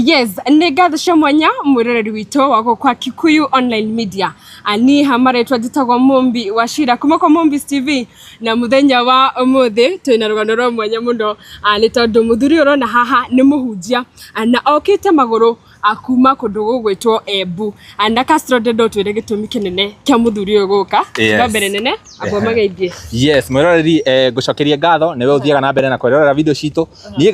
Yes, nĩngatha mwanya mwĩroreri witũ wako kwa Kikuyu Online Media. Ani hamaretwa njĩtagwo Mumbi Wachira kuma kwa Mumbis TV na muthenya wa umuthi twina rugano rwa mwanya muno nĩ tondũ muthuri ũrona haha nĩ mũhunjia na okĩte magũrũ akuma kũndũ gũgwĩtwo Embu na Castro Dedo twĩre gĩtũmi kĩnene kĩa muthuri ũyũ gũka mbere nene abo mageithie. Yes, mwĩroreri ngũcokeria ngatho nĩwe ũthiaga na mbere na kwĩrorera video citũ niĩ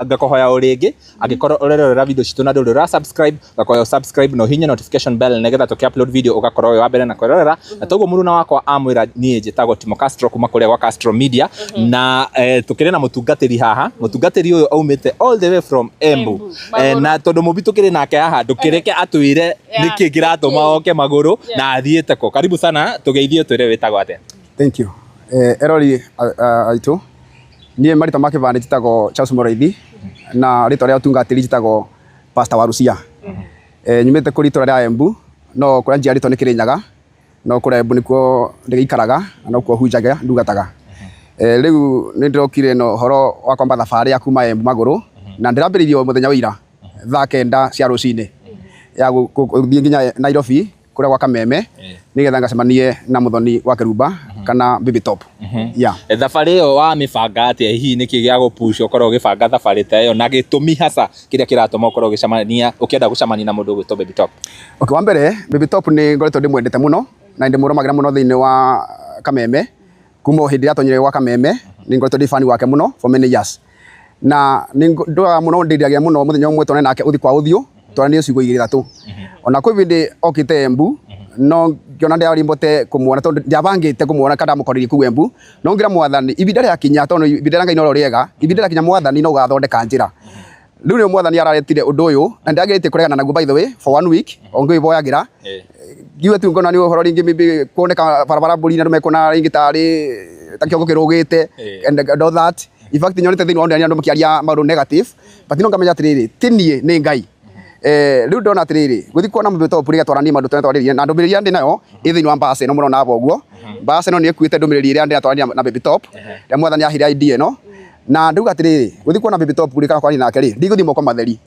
ngakuhoya ũrĩngĩ angĩkorwo ũrerorera video citũ na ndũrĩ subscribe ngakuhoya subscribe no hinya notification bell nĩgetha tũkĩ-upload video ũgakorwo wa mbere na kwĩrorera na toguo mũruna wakwa amwĩra niĩ njĩtagwo Timo Castro kuma kũrĩa gwa Castro Media na tũkĩrĩ na mũtungatĩri haha mũtungatĩri ũyũ aumĩte all the way from Embu na tondũ mũmbi tũkĩrĩ nake haha ndũkĩreke atwĩre nĩkĩ kĩratũma oke magũrũ na athiĩte kũ. Karibu sana tũgeithie twĩre wĩtagwo atĩa. Thank you. Erori aitũ niĩ marĩtwa ma kĩbandĩ njĩtagwo Charles Mũraithi na rĩtwa rĩa ũtungatĩri njĩtagwo Pastor Warucia. Nyumĩte kũrĩ itũra rĩa Embu no kũrĩa njiarĩtwo nĩ Kĩrĩnyaga no kũrĩa Embu nĩkuo ndĩgĩikaraga no kuo hunjaga ndungataga. Rĩu nĩ ndĩrokire no horo wa kwamba thabarĩ ya kuma Embu magũrũ na ndĩrambĩrĩirio mũthenya wa ira thaa 9 cia rũcinĩ ya gũthiĩ nginya Nairobi kũrĩa gwa Kameme nĩgetha ngacemanie na mũthoni wa Kĩrumba kana Baby Top. Thabarĩ ĩyo wa mĩbanga atĩa hihi nĩkĩ gĩa gũpush ũkorwo ũgĩbanga thabarĩ ta ĩyo na gĩtũmi hasa kĩrĩa kĩratũma ũkorwo ũkĩenda gũcemania na mũndũ ũgwĩtwo Baby Top? Okay, wa mbere Baby Top nĩ ngoretwo ndĩmwendete mũno na ndĩmũrũmagĩra mũno thĩinĩ wa Kameme kuma hĩndĩ ĩrĩa atonyire gwa Kameme nĩ ngoretwo ndĩ fan wake mũno for many years na ndoga mũno ndĩrĩagia mũno mũthenya ũmwe tone nake ũthi kwa ũthiũ twaranĩrie ciugo 2-3 ona kwĩ hĩndĩ okĩte Embu no ngĩona ndĩarimbote kũmuona tondũ ndiabangĩte kũmuona kada mũkorĩrie kũu Embu no ngira mwathani ibinda rĩa kinya tondũ ibinda rĩa Ngai no rĩega ibinda rĩa kinya mwathani no gathondeka njĩra rĩu nĩ mwathani araretire ũndũ ũyũ na ndagĩrĩtie kũregana naguo by the way for 1 week ongĩboyagĩra giwe tu ngona nĩ ũhoro ringĩ maybe kuoneka barabara mbũri na ndũmekona ringĩ tarĩ ta kĩongo kĩrũgĩte and all that in fact nyonete thĩinĩ wa ndani andũ makĩaria maũndũ negative but no ngamenya atĩrĩrĩ tinie nĩ Ngai. Rĩu ndona atĩrĩrĩ gũthi kuona Baby Top rĩga twaranie maũndũ twarĩrie na ndũmĩrĩria ndĩ nayo thĩinĩ wa mbasa ĩno mũrona abo ũguo mbasa ĩno nĩ ĩkuĩte ndũmĩrĩri ĩrĩa ndĩratwarania na Baby Top ya mwathani ahire ID ĩno na nduga atĩrĩrĩ gũthi kuona Baby Top rĩga kwarĩ nake rĩ ndigũthi moko matheri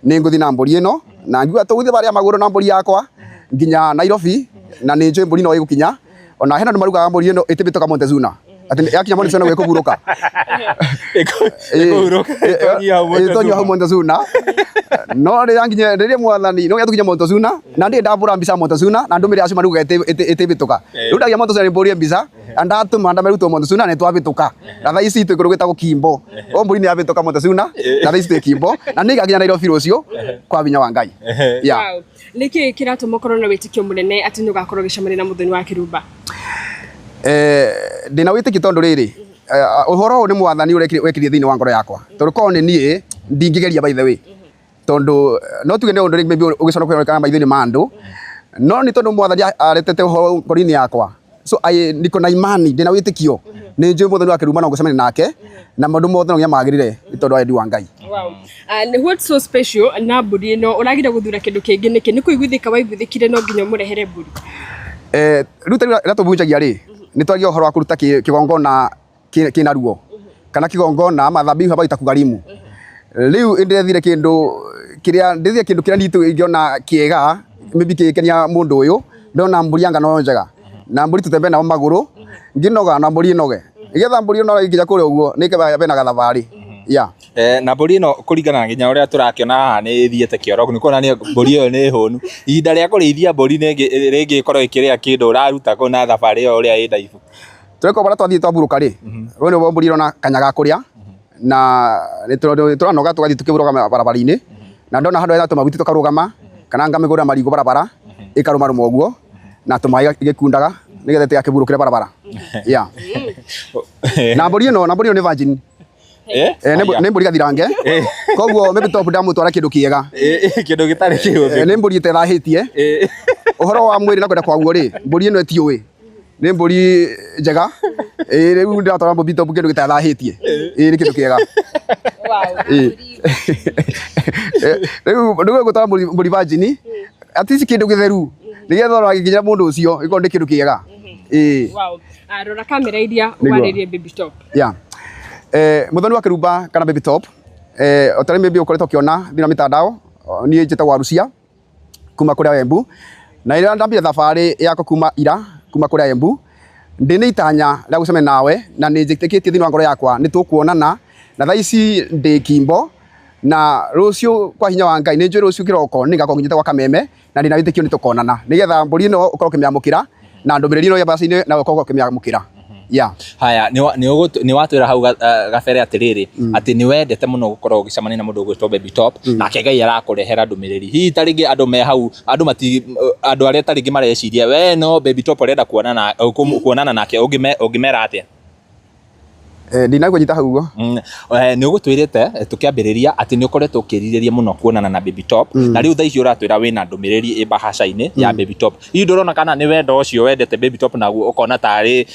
nĩ ngũthi na mbũri ĩno na ngiuga tũgũthi barĩa magũrũ na mbũri yakwa nginya Nairobi na nĩ njũĩ mbũri no ĩgũkinya ona hena andũ marugaga mbũri ĩno ĩtĩbĩtũka Montezuma atĩ yakinya Montezuma no ĩkũhurũka ĩtonyo hau Montezuma no rĩrĩa mwathani no gĩatukinya Montezuma na ndĩ ndambũra mbica Montezuma na ndũmĩrĩra acio maruga ĩtĩbĩtũka rĩu ndagia Montezuma nĩmbũrie mbica ndatũma ndamerutwo Montezuma na nĩtwabĩtũka na thaa ici twĩkũrũ gwĩtagwo Kimbo o mbũri nĩ yabĩtũka Montezuma na thaa ici twĩ Kimbo na nĩ igakinya Nairobi rũciũ kwa binya wa Ngai. Nĩkĩ kĩratũma ũkorwo na wĩtĩkio mũnene atĩ nĩ ũgakorwo ũgĩcemania na mũthoni wa Kĩrumba? Ndĩna wĩtĩkio tondũ rĩrĩ ũhoro ũyũ nĩ mwathani wekĩrire thĩinĩ wa ngoro yakwa tondũ korwo nĩ niĩ ndingĩgeria by the way tondũ no tuge nĩ ũndũ maybe ũgĩconoka maitho-inĩ ma andũ no nĩ tondũ mwathani aretete ũhoro ngoro-inĩ yakwa so niko na imani ndĩna wĩtĩkio nĩ njũĩ mũthoni wa Kĩrumba no ngũcemania nake na maũndũ mothe no nginya magĩrĩre nĩ tondũ wa wendi wa Ngai. What's so special na mbũri ĩno ũragire gũthura kĩndũ kĩngĩ nĩkĩ nĩ kũiguithĩka waiguithĩkire no nginya mũrehere mbũri? Rĩu rĩrĩa tũbunjagia rĩ nĩ twaria ũhoro wa kũruta kĩgongona kĩna ruo kana kĩgongona mathabihu haba itakugarimu. Rĩu ndĩrethire kĩndũ kĩrĩa nitũ ingĩona kĩega maybe kĩgĩkenia mũndũ ũyũ ndona mbũri yanga no njega na mbũri tũtembe nao magũrũ ngĩnoga na mbũri ĩnoge nĩgetha mbũri ĩno ĩngĩja kũrĩa ũguo nĩkebe na gathabarĩ. Na mbũri ĩno kũringana na nginya ũrĩa tũrakĩona haha nĩ ĩthiĩte kĩoro nĩ kuonania mbũri ĩyo nĩ hũnu. Ihinda rĩa kũrĩithia mbũri rĩngĩ ĩkorwo ĩkĩrĩa kĩndũ ũraruta kũ na thabarĩ ĩyo ũrĩa ĩ ndaibu? Tũreko bara twathiĩ twambũrũka rĩ rũĩ nĩ mbũri ĩrona kanyaga kũrĩa na tũranoga tũgathiĩ tũkĩbũrũga barabara-inĩ na ndona handũ hena tũmaguti tũkarũgama kana ngamĩgũra marigũ barabara ĩkarũmarũma ũguo na tũmaĩ igĩkundaga nĩgetha ĩtigakĩburũkĩre barabara. Na mbũri ĩno nĩ virgin nĩ mbũri gathirange koguo Baby Top ndamũtwara kĩndũ kĩega kĩndũ gĩtarĩ kĩhũthũ nĩ mbũri ĩtethahĩtie ũhoro wa mwĩrĩ na kwenda kwaguo rĩ mbũri ĩno ĩtiũĩ nĩ mbũri njega rĩu ndĩratwara Baby Top kĩndũ gĩtethahĩtie nĩ kĩndũ kĩega. Rĩu ndũgwe gũtwara mbũri virgin at least kĩndũ gĩtheru nĩgetha ona gĩkinyĩra mũndũ ũcio gĩkorwo nĩ kĩndũ kĩega. Rora kamera iria warĩrie Baby Top. Mũthoni wa Kĩrumba kana Baby Top otarĩ maybe ũkoretwo ũkĩona thĩinĩ wa mitandao niĩ njĩtagwo Rucia kuma kũrĩa Embu, na ĩrĩa ndambire thabarĩ yakwa kuma ira kuma kũrĩa Embu, ndĩ nĩ itanya rĩa gũcemania nawe na nĩ njĩtĩkĩtie thĩinĩ wa ngoro yakwa nĩ tũkuonana na thaa ici ndĩ Kimbo, na rũciũ kwa hinya wa Ngai nĩ njũĩ rũciũ kĩroko nĩ ngakorwo nginyĩte gwa Kameme na ndĩ na wĩtĩkio nĩ tũkonana nĩgetha mbũri ĩno ũkorwo ũkĩmĩamũkĩra na ndũmĩrĩri ĩno ya mbaca-inĩ nawe ũkorwo ũkĩmĩamũkĩra. Haya nĩ watwĩra hau gabere atĩrĩrĩ atĩ nĩ wendete mũno gũkorwo ũgĩcemania na mũndũ ũgwĩtwo Baby Top nake Ngai arakũrehera ndũmĩrĩri. Hihi ta rĩngĩ andũ me hau andũ arĩa ta rĩngĩ mareciria we no Baby Top ũrenda kuonana nake ũngĩmera atĩa? Ndinagwo nyita hau ũguo. Nĩ ũgũtwĩrĩte tũkĩambĩrĩria atĩ nĩ ũkoretwo ũkĩrirĩria mũno kuonana na Baby Top na rĩu thaa ici ũratwĩra wĩna ndũmĩrĩri bahasha-inĩ ya Baby Top. Hihi ndũrona kana nĩ wendo ũcio wendete Baby Top naguo ũkona tarĩ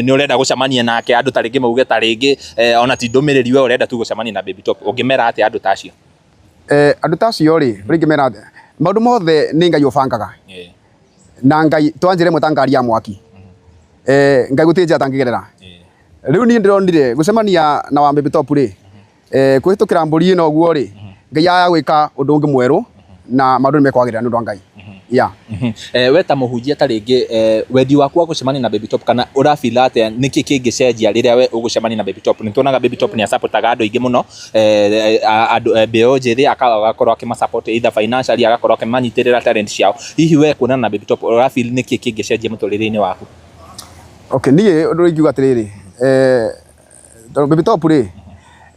nĩ ũrenda gũcemania nake andũ ta rĩngĩ mauge ta rĩngĩ ona ti ndũmĩrĩri we ũrenda tu gũcemania na Baby Top, ũngĩmera atĩa andũ ta acio? Andũ ta acio rĩ ũngĩmera atĩa? Maũndũ mothe nĩ Ngai ũbangaga na Ngai twanjĩre ĩmwe ta ngari ya mwaki, Ngai gũtirĩ njĩra atangĩgerera. Rĩu niĩ ndĩronire gũcemania na wa Baby Top rĩ kũhĩtũkĩra mbũri ĩno ũguo rĩ Ngai agwĩka ũndũ ũngĩ mwerũ na maũndũ nĩ mekwagĩrĩra nĩ ũndũ wa Ngai. We ta mũhunjia ta rĩngĩ wendi waku wa gũcemania na Baby Top kana ũrafila atĩa nĩkĩ kĩngĩcenjia rĩrĩa we ũgũcemania na Baby Top? Nĩ tuonaga Baby Top nĩ supportaga andũ aingĩ mũno, andũ mbeũ njĩthĩ agakorwo akĩmasupport either financially agakorwo akĩmanyitĩrĩra talent ciao. Hihi we kuonana na Baby Top ũrafil nĩkĩ kĩngĩcenjia mũtũrĩre-inĩ waku? Niĩ ũndũ ingiuga atĩrĩrĩ Baby Top rĩ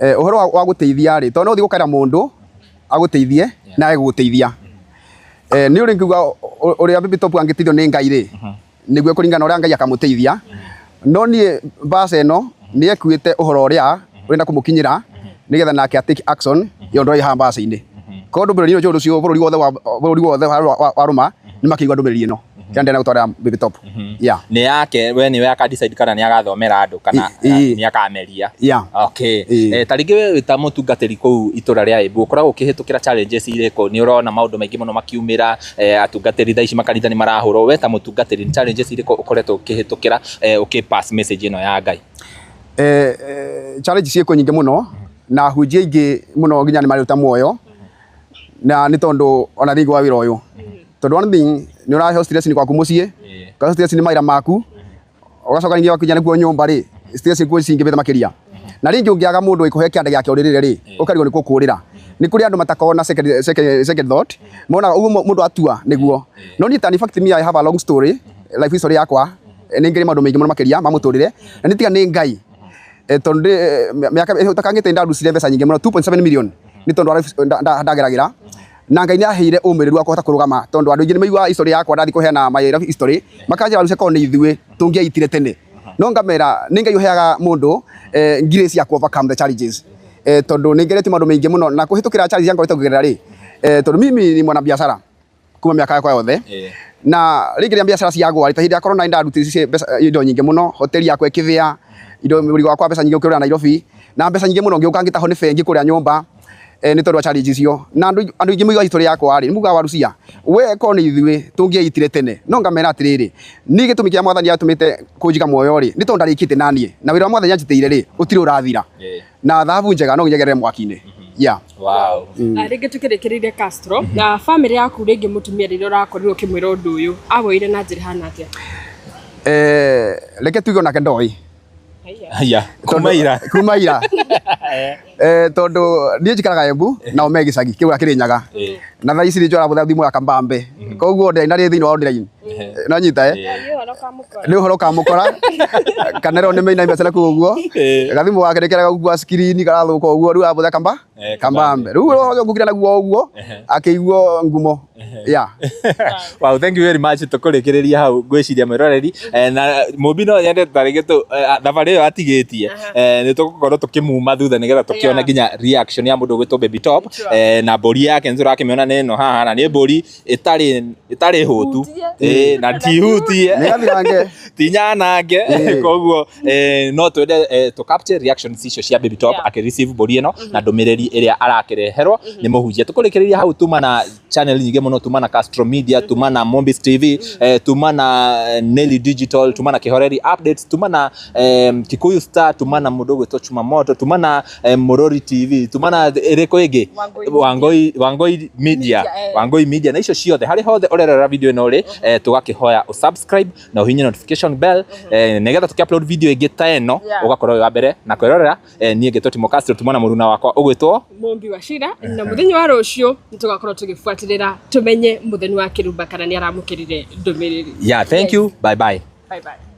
ũhoro wa gũteithia rĩ tondũ no ũthiĩ gũkaĩra mũndũ agũteithie na agũgũteithia. Nĩ ũrĩ ngiuga ũrĩa Baby Top angĩteithio nĩ Ngai rĩ nĩguo kũringana ũrĩa Ngai akamũteithia, no niĩ mbaca ĩno nĩ ekuĩte ũhoro ũrĩa ũrenda kũmũkinyĩra nĩgetha nake take action ya ũndũ ũrĩa haha mbaca-inĩ. Koguo ndũmĩrĩri ũcio ũcio bũrũri wothe warũma nĩ makĩigua ndũmĩrĩri ĩno ya ndĩrenda gũtwarĩra Baby Top. Nĩ yake we nĩwe akadecide kana nĩ agathomera andũ kana nĩ akameria. Ta rĩngĩ we ta mũtungatĩri kũu itũra rĩa Embu ũkoragwo ũkĩhĩtũkĩra challenges irĩkũ? Nĩ ũrona maũndũ maingĩ mũno makiumĩra, atungatĩri thaa ici makanitha nĩ marahũrwo, we ta mũtungatĩri nĩ challenges irĩkũ ũkoretwo ũkĩhĩtũkĩra ũkĩpass message ĩno ya Ngai? Challenges ciĩkuo nyingĩ mũno na hunjia ingĩ mũno nginya nĩ maruta muoyo na nĩ tondũ ona thĩinĩ wa wĩra ũyũ tondũ one thing nĩ ũrahe stress ni kwaku mũciĩ, kana stress ni maira maku, ũgacoka ningĩ wakinya naguo nyũmba rĩ stress ikuo cingĩbĩte makĩria. Na rĩngĩ ũngĩaga mũndũ ũkũhe kĩanda gĩake ũrĩrĩre rĩ ũkarigwo nĩ kũkũrĩra. Nĩ kũrĩ andũ matakoragwo na second thought, monaga ũguo mũndũ atua nĩguo. No niĩ in fact me I have a long story, life history yakwa nĩ ngĩrĩ maũndũ maingĩ mũno makĩria ma mũtũrĩre na nĩ tiga nĩ Ngai tondũ mĩaka ĩtakangĩte ndarucire mbeca nyingĩ mũno 2.7 million nĩ tondũ ndageragĩra na Ngai nĩ aheire ũmĩrĩru wa kũhota kũrũgama tondũ andũ aingĩ nĩ maigua history yakwa ndathi kũheana my life history makanjĩra ruce korwo nĩ ithuĩ tũngĩaitire tene, no ngamera nĩ Ngai ũheaga mũndũ grace ya overcome the challenges tondũ nĩ ngeretie maũndũ maingĩ mũno na kũhĩtũkĩra challenge yangu ĩtagũgerera rĩ tondũ mimi ni mwana biashara kuma mĩaka yakwa yothe na rĩngĩ rĩa biashara ciagwa ta hĩndĩ ya corona ndarutire indo nyingĩ mũno, hoteli yakwa ĩkĩthĩa, indo mũrigo wakwa mbeca nyingĩ ũkĩrũra Nairobi na mbeca nyingĩ mũno ngĩũka ngĩtahwo nĩ bengi kũrĩa nyũmba nĩ tondũ wa challenge icio. Na andũ aingĩ moiga history yakwa rĩ mugaga Warucia we korwo nĩ ithuĩ tũngĩaitire tene, no ngamera atĩrĩrĩ niĩ gĩtũmi kĩa Mwathani atũmĩte kũnjiga muoyo rĩ nĩ tondũ ndarĩkĩte na niĩ na wĩra wa Mwathani anjĩtĩire rĩ ũtirĩ ũrathira na thahabu njega no nginya mwaki-inĩ. Rĩngĩ tũkĩrĩkĩrĩire Castro na family yaku rĩngĩ mũtumia rĩrĩa ũrakorirwo ũkĩmwĩra ũndũ ũyũ awoire na njĩra hana atĩa? Reke tuge onake ndoĩ kuma ira tondũ niĩ njikaraga Embu na ome gĩcagi kĩu Kĩrĩnyaga na thaa ici nĩ njũraga thimũ ya Kambambe, koguo ndĩ na thĩinĩ wa online no nyita nĩ ũhoro kamũkora kana rĩo nĩ mĩina mecera kũu ũguo gathimũ wake nĩkeraga ũguo screen karathũka ũguo rĩu abũthia Kambambe rĩu ũhoro ngũkira naguo ũguo akĩiguo ngumo. Wow, thank you very much. Tũkũrĩkĩrĩria hau ngwĩciria mwĩroreri na mũmbi no nyende tarĩngĩ thabarĩ ĩyo atigĩtie nĩ tũgũkorwo tũkĩmuma thutha nĩgetha tũkĩona nginya reaction ya mũndũ ũgwĩtwo Baby Top na mbũri yake nĩ tũrakĩmĩona nĩ ĩno haha na nĩ mbũri ĩtarĩ hũtu na ti hutie ti nyanange, koguo no twende to capture reactions icio cia Baby Top akĩ receive mbũri ĩno na ndũmĩrĩri ĩrĩa arakĩreherwo nĩ mũhunjia. Tũkũrĩkĩrĩria hau tuma na channel nyingĩ mũno, tuma na Castro Media, tuma na Mombis TV, tuma na Nelly Digital, tuma na Kihoreri Updates, tuma na Kikuyu Star, tuma na Mudogo Tochuma Moto, tuma na Morori TV, tuma na Ereko ĩngĩ Wangoi Media, Wangoi Media, na icio ciothe harĩ hothe ũrerera video ĩno rĩ, tũgakĩhoya subscribe na ũhinye notification bell, nĩgetha tũkĩ-upload video ĩngĩ ta ĩno ũgakorwo wa mbere na kwĩrorera. Niĩ ngĩtwo Timo Castro, tuma na mũruna wakwa ũgwĩtwo Mumbi Wachira, na mũthenya wa rũciũ nĩtũgakorwo tũgĩbuatĩrĩra tũmenye mũthenya wa Kĩrumba kana nĩ aramũkĩrire ndũmĩrĩri. Yeah, thank you. Bye bye. Bye bye.